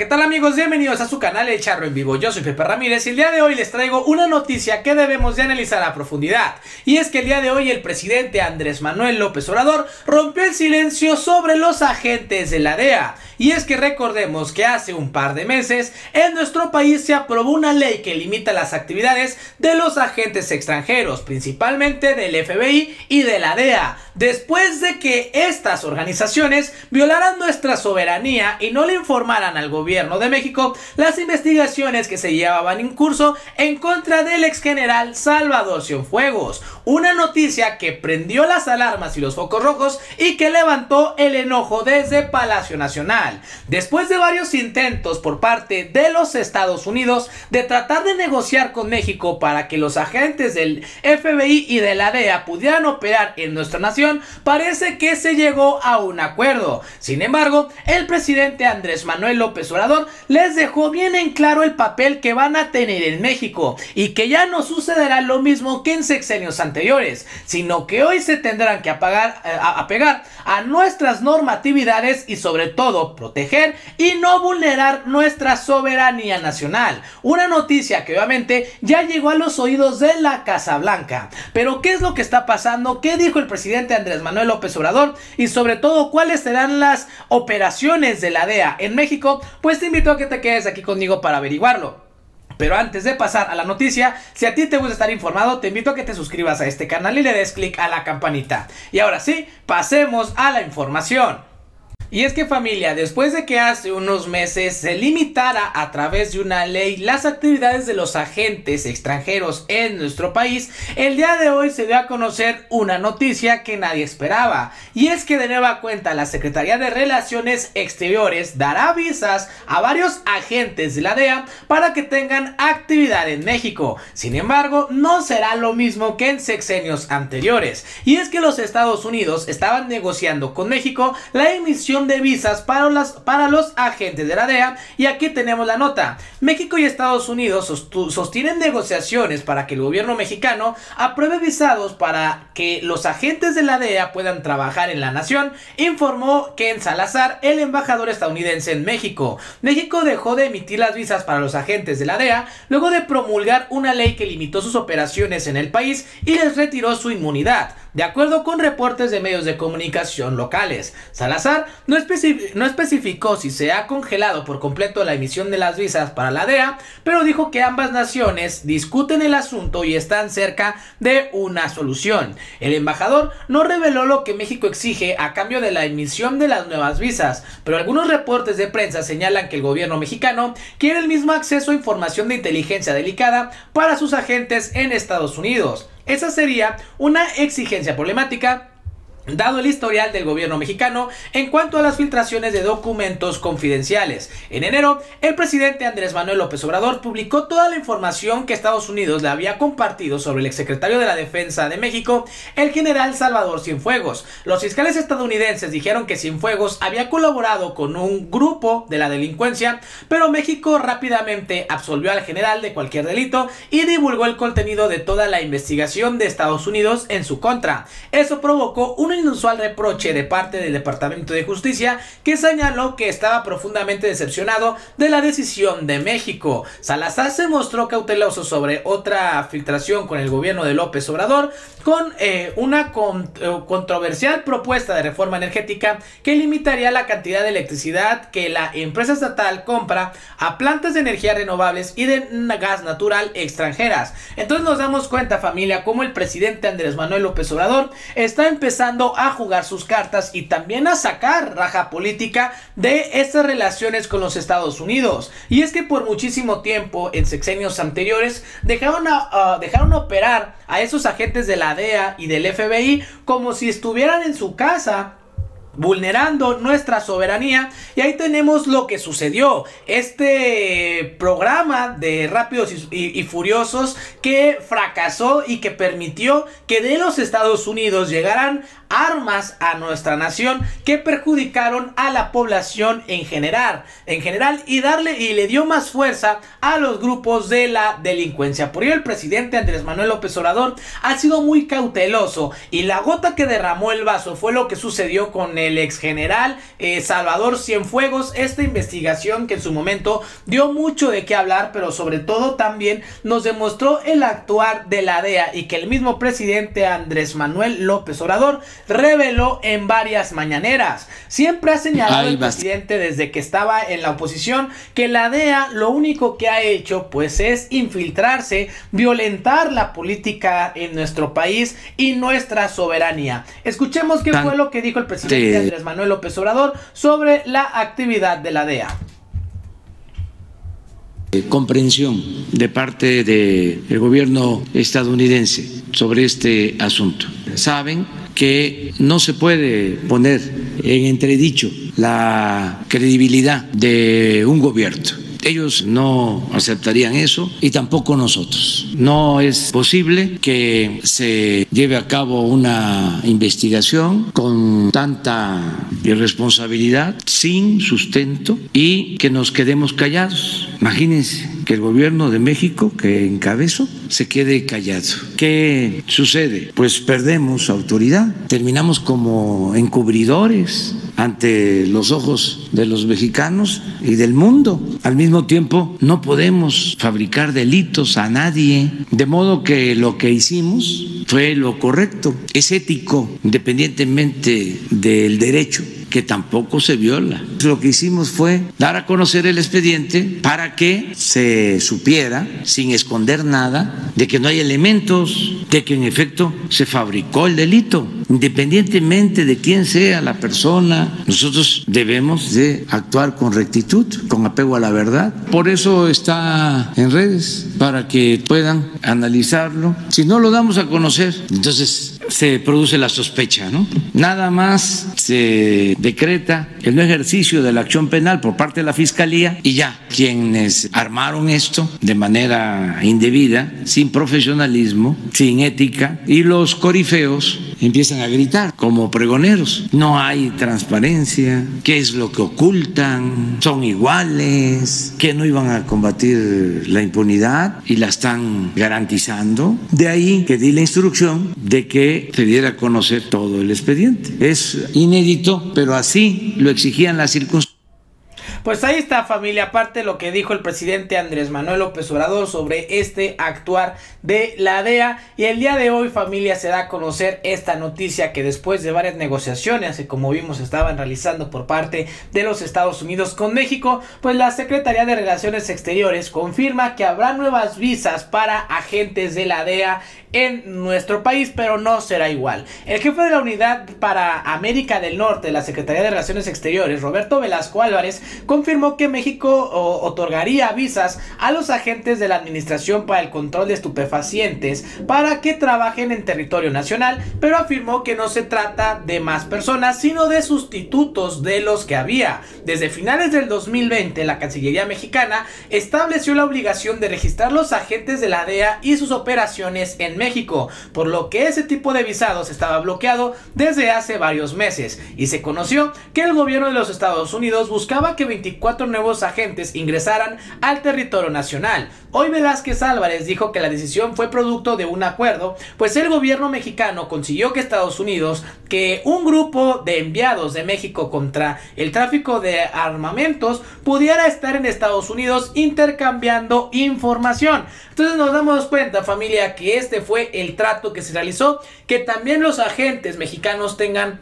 ¿qué tal amigos? Bienvenidos a su canal El Charro en Vivo. Yo soy Pepe Ramírez y el día de hoy les traigo una noticia que debemos de analizar a profundidad. Y es que el día de hoy el presidente Andrés Manuel López Obrador rompió el silencio sobre los agentes de la DEA. Y es que recordemos que hace un par de meses en nuestro país se aprobó una ley que limita las actividades de los agentes extranjeros, principalmente del FBI y de la DEA, después de que estas organizaciones violaran nuestra soberanía y no le informaran al gobierno de México las investigaciones que se llevaban en curso en contra del ex general Salvador Cienfuegos. Una noticia que prendió las alarmas y los focos rojos y que levantó el enojo desde Palacio Nacional. Después de varios intentos por parte de los Estados Unidos de tratar de negociar con México para que los agentes del FBI y de la DEA pudieran operar en nuestra nación, parece que se llegó a un acuerdo. Sin embargo, el presidente Andrés Manuel López Obrador les dejó bien en claro el papel que van a tener en México y que ya no sucederá lo mismo que en sexenios anteriores, sino que hoy se tendrán que apegar a nuestras normatividades y sobre todo proteger y no vulnerar nuestra soberanía nacional. Una noticia que obviamente ya llegó a los oídos de la Casa Blanca. Pero ¿qué es lo que está pasando? ¿Qué dijo el presidente Andrés Manuel López Obrador? Y sobre todo, ¿cuáles serán las operaciones de la DEA en México? Pues te invito a que te quedes aquí conmigo para averiguarlo. Pero antes de pasar a la noticia, si a ti te gusta estar informado, te invito a que te suscribas a este canal y le des clic a la campanita. Y ahora sí, pasemos a la información. Y es que familia, después de que hace unos meses se limitara a través de una ley las actividades de los agentes extranjeros en nuestro país, el día de hoy se dio a conocer una noticia que nadie esperaba. Y es que de nueva cuenta la Secretaría de Relaciones Exteriores dará visas a varios agentes de la DEA para que tengan actividad en México. Sin embargo, no será lo mismo que en sexenios anteriores. Y es que los Estados Unidos estaban negociando con México la emisión de visas para los agentes de la DEA, y aquí tenemos la nota. México y Estados Unidos sostienen negociaciones para que el gobierno mexicano apruebe visados para que los agentes de la DEA puedan trabajar en la nación, informó Ken Salazar, el embajador estadounidense en México. México dejó de emitir las visas para los agentes de la DEA luego de promulgar una ley que limitó sus operaciones en el país y les retiró su inmunidad, de acuerdo con reportes de medios de comunicación locales. Salazar no especificó si se ha congelado por completo la emisión de las visas para la DEA, pero dijo que ambas naciones discuten el asunto y están cerca de una solución. El embajador no reveló lo que México exige a cambio de la emisión de las nuevas visas, pero algunos reportes de prensa señalan que el gobierno mexicano quiere el mismo acceso a información de inteligencia delicada para sus agentes en Estados Unidos. Esa sería una exigencia problemática, dado el historial del gobierno mexicano en cuanto a las filtraciones de documentos confidenciales. En enero, el presidente Andrés Manuel López Obrador publicó toda la información que Estados Unidos le había compartido sobre el exsecretario de la Defensa de México, el general Salvador Cienfuegos. Los fiscales estadounidenses dijeron que Cienfuegos había colaborado con un grupo de la delincuencia, pero México rápidamente absolvió al general de cualquier delito y divulgó el contenido de toda la investigación de Estados Unidos en su contra. Eso provocó un inusual reproche de parte del Departamento de Justicia, que señaló que estaba profundamente decepcionado de la decisión de México. Salazar se mostró cauteloso sobre otra filtración con el gobierno de López Obrador, con una controversial propuesta de reforma energética que limitaría la cantidad de electricidad que la empresa estatal compra a plantas de energía renovables y de gas natural extranjeras. Entonces nos damos cuenta, familia, cómo el presidente Andrés Manuel López Obrador está empezando a jugar sus cartas y también a sacar raja política de estas relaciones con los Estados Unidos. Y es que por muchísimo tiempo en sexenios anteriores dejaron operar a esos agentes de la DEA y del FBI como si estuvieran en su casa, vulnerando nuestra soberanía. Y ahí tenemos lo que sucedió, este programa de Rápidos y Furiosos que fracasó y que permitió que de los Estados Unidos llegaran armas a nuestra nación que perjudicaron a la población en general y le dio más fuerza a los grupos de la delincuencia. Por ello el presidente Andrés Manuel López Obrador ha sido muy cauteloso y la gota que derramó el vaso fue lo que sucedió con el ex general Salvador Cienfuegos, esta investigación que en su momento dio mucho de qué hablar, pero sobre todo también nos demostró el actuar de la DEA y que el mismo presidente Andrés Manuel López Obrador reveló en varias mañaneras. Siempre ha señalado el presidente desde que estaba en la oposición que la DEA lo único que ha hecho pues es infiltrarse, violentar la política en nuestro país y nuestra soberanía. Escuchemos qué fue lo que dijo el presidente Andrés Manuel López Obrador sobre la actividad de la DEA. Comprensión de parte del gobierno estadounidense sobre este asunto. Saben que no se puede poner en entredicho la credibilidad de un gobierno. Ellos no aceptarían eso y tampoco nosotros. No es posible que se lleve a cabo una investigación con tanta irresponsabilidad, sin sustento y que nos quedemos callados. Imagínense que el gobierno de México que encabezo se quede callado. ¿Qué sucede? Pues perdemos autoridad, terminamos como encubridores ante los ojos de los mexicanos y del mundo. Al mismo tiempo, no podemos fabricar delitos a nadie, de modo que lo que hicimos fue lo correcto, es ético, independientemente del derecho, que tampoco se viola. Lo que hicimos fue dar a conocer el expediente para que se supiera, sin esconder nada, de que no hay elementos, de que en efecto se fabricó el delito. Independientemente de quién sea la persona, nosotros debemos de actuar con rectitud, con apego a la verdad. Por eso está en redes, para que puedan analizarlo. Si no lo damos a conocer, entonces se produce la sospecha, ¿no? Nada más se decreta el no ejercicio de la acción penal por parte de la Fiscalía y ya, quienes armaron esto de manera indebida, sin profesionalismo, sin ética, y los corifeos empiezan a gritar como pregoneros. No hay transparencia, ¿qué es lo que ocultan? Son iguales, que no iban a combatir la impunidad y la están garantizando. De ahí que di la instrucción de que se diera a conocer todo el expediente. Es inédito, pero así lo exigían las circunstancias. Pues ahí está, familia, aparte de lo que dijo el presidente Andrés Manuel López Obrador sobre este actuar de la DEA. Y el día de hoy, familia, se da a conocer esta noticia que después de varias negociaciones que, como vimos, estaban realizando por parte de los Estados Unidos con México, pues la Secretaría de Relaciones Exteriores confirma que habrá nuevas visas para agentes de la DEA en nuestro país, pero no será igual. El jefe de la Unidad para América del Norte de la Secretaría de Relaciones Exteriores, Roberto Velasco Álvarez, confirmó que México otorgaría visas a los agentes de la Administración para el Control de Estupefacientes para que trabajen en territorio nacional, pero afirmó que no se trata de más personas, sino de sustitutos de los que había. Desde finales del 2020, la Cancillería mexicana estableció la obligación de registrar los agentes de la DEA y sus operaciones en México, por lo que ese tipo de visados estaba bloqueado desde hace varios meses, y se conoció que el gobierno de los Estados Unidos buscaba que 24 nuevos agentes ingresaran al territorio nacional. Hoy Velázquez Álvarez dijo que la decisión fue producto de un acuerdo, pues el gobierno mexicano consiguió que Estados Unidos, que un grupo de enviados de México contra el tráfico de armamentos, pudiera estar en Estados Unidos intercambiando información. Entonces nos damos cuenta, familia, que este fue el trato que se realizó, que también los agentes mexicanos tengan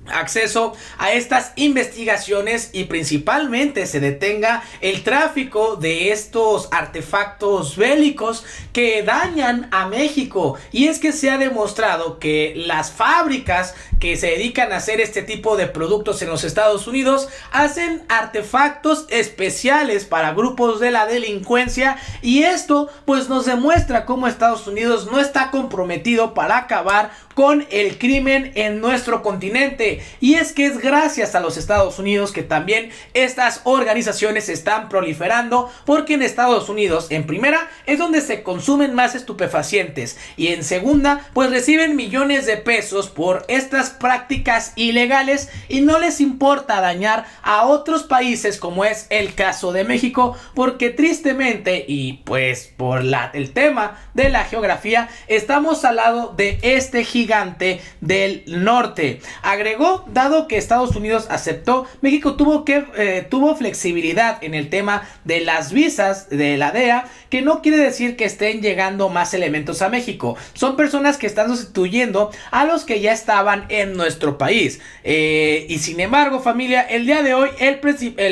acceso a estas investigaciones y principalmente se detenga el tráfico de estos artefactos bélicos que dañan a México. Y es que se ha demostrado que las fábricas que se dedican a hacer este tipo de productos en los Estados Unidos hacen artefactos especiales para grupos de la delincuencia, y esto pues nos demuestra cómo Estados Unidos no está comprometido para acabar con el crimen en nuestro continente. Y es que es gracias a los Estados Unidos que también estas organizaciones están proliferando, porque en Estados Unidos, en primera, es donde se consumen más estupefacientes, y en segunda, pues reciben millones de pesos por estas estas prácticas ilegales y no les importa dañar a otros países, como es el caso de México, porque tristemente y pues por el tema de la geografía estamos al lado de este gigante del norte. Agregó, dado que Estados Unidos aceptó, México tuvo flexibilidad en el tema de las visas de la DEA, que no quiere decir que estén llegando más elementos a México, son personas que están sustituyendo a los que ya estaban en nuestro país. Y sin embargo, familia, el día de hoy el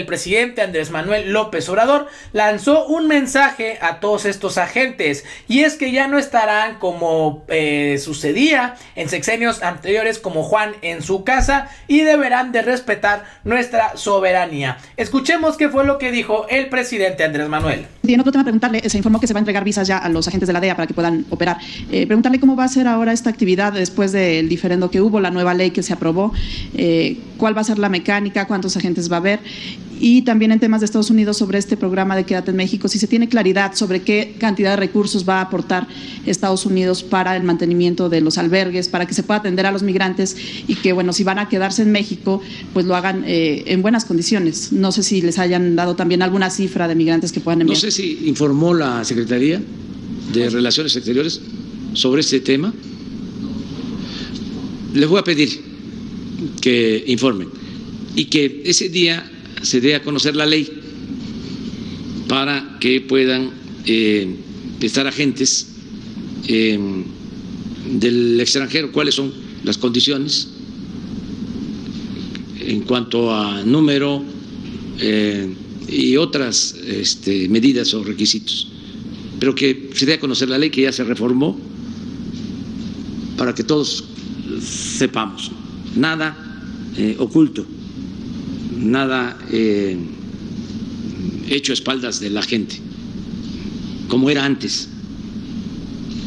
presidente Andrés Manuel López Obrador lanzó un mensaje a todos estos agentes, y es que ya no estarán como sucedía en sexenios anteriores como Juan en su casa, y deberán de respetar nuestra soberanía. Escuchemos qué fue lo que dijo el presidente Andrés Manuel. Y en otro tema, preguntarle, se informó que se va a entregar visas ya a los agentes de la DEA para que puedan operar. Preguntarle cómo va a ser ahora esta actividad después del diferendo que hubo, la nueva ley que se aprobó, cuál va a ser la mecánica, cuántos agentes va a haber, y también en temas de Estados Unidos sobre este programa de Quédate en México, si se tiene claridad sobre qué cantidad de recursos va a aportar Estados Unidos para el mantenimiento de los albergues, para que se pueda atender a los migrantes y que, bueno, si van a quedarse en México, pues lo hagan en buenas condiciones. No sé si les hayan dado también alguna cifra de migrantes que puedan enviar. No sé si informó la Secretaría de Relaciones Exteriores sobre este tema. Les voy a pedir que informen y que ese día se dé a conocer la ley para que puedan estar agentes del extranjero, cuáles son las condiciones en cuanto a número y otras medidas o requisitos, pero que se dé a conocer la ley, que ya se reformó, para que todos sepamos, nada oculto, nada hecho a espaldas de la gente, como era antes,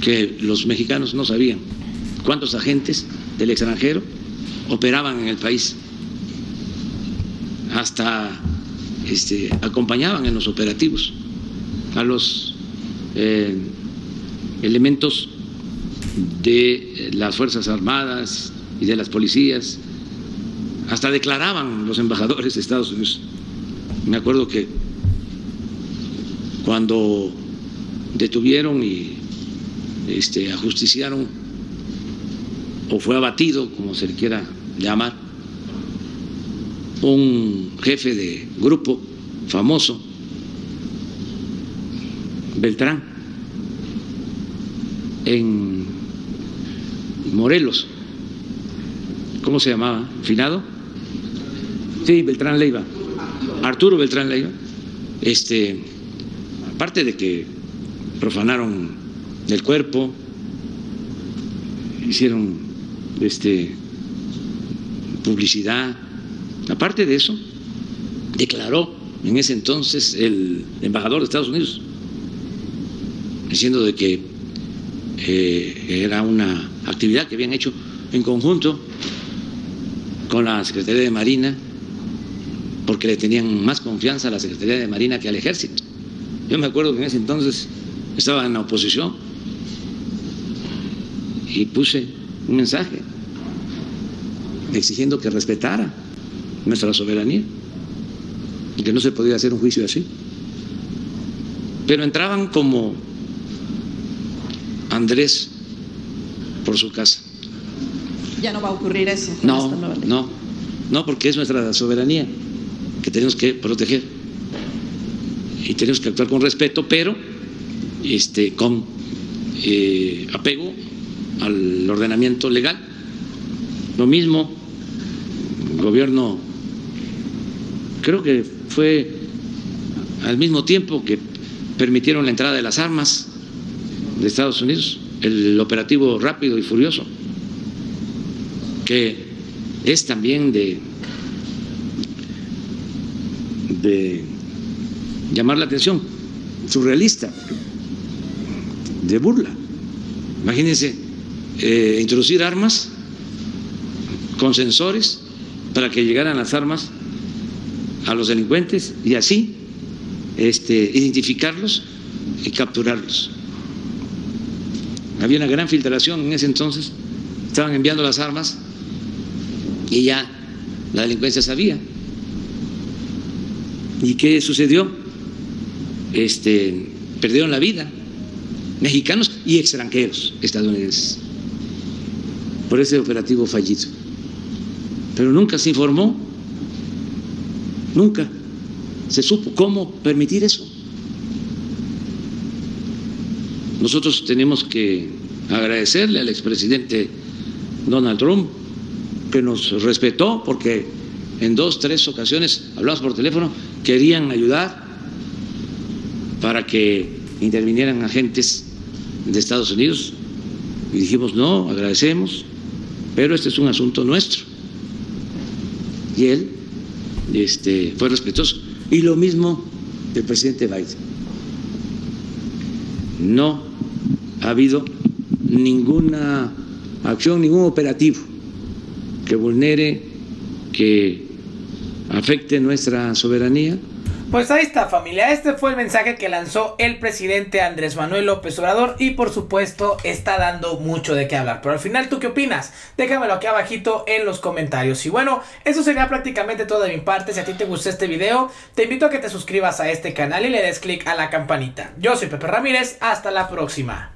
que los mexicanos no sabían cuántos agentes del extranjero operaban en el país, hasta acompañaban en los operativos a los elementos de las Fuerzas Armadas y de las policías, hasta declaraban los embajadores de Estados Unidos. Me acuerdo que cuando detuvieron y ajusticiaron, o fue abatido, como se le quiera llamar, un jefe de grupo famoso, Beltrán, en Morelos, ¿cómo se llamaba? ¿Finado? Sí, Beltrán Leiva, Arturo Beltrán Leiva. Aparte de que profanaron el cuerpo, hicieron publicidad, aparte de eso, declaró en ese entonces el embajador de Estados Unidos, diciendo de que era una actividad que habían hecho en conjunto con la Secretaría de Marina, porque le tenían más confianza a la Secretaría de Marina que al Ejército. Yo me acuerdo que en ese entonces estaba en la oposición y puse un mensaje exigiendo que respetara nuestra soberanía y que no se podía hacer un juicio así. Pero entraban como Andrés por su casa. Ya no va a ocurrir eso. No, porque es nuestra soberanía que tenemos que proteger y tenemos que actuar con respeto, pero con apego al ordenamiento legal. Lo mismo, el gobierno, creo que fue al mismo tiempo que permitieron la entrada de las armas de Estados Unidos, el operativo Rápido y Furioso, que es también de llamar la atención, surrealista, de burla. Imagínense, introducir armas con sensores para que llegaran las armas a los delincuentes y así identificarlos y capturarlos. Había una gran filtración en ese entonces, estaban enviando las armas y ya la delincuencia sabía. ¿Y qué sucedió? Perdieron la vida mexicanos y extranjeros estadounidenses por ese operativo fallido. Pero nunca se informó, nunca se supo cómo permitir eso. Nosotros tenemos que agradecerle al expresidente Donald Trump, que nos respetó, porque en 2, 3 ocasiones hablamos por teléfono, querían ayudar para que intervinieran agentes de Estados Unidos, y dijimos no, agradecemos, pero este es un asunto nuestro. Y él fue respetuoso. Y lo mismo del presidente Biden. No ha habido ninguna acción, ningún operativo que vulnere, que afecte nuestra soberanía. Pues ahí está, familia, este fue el mensaje que lanzó el presidente Andrés Manuel López Obrador y por supuesto está dando mucho de qué hablar. Pero al final, ¿tú qué opinas? Déjamelo aquí abajito en los comentarios. Y bueno, eso sería prácticamente todo de mi parte. Si a ti te gustó este video, te invito a que te suscribas a este canal y le des click a la campanita. Yo soy Pepe Ramírez, hasta la próxima.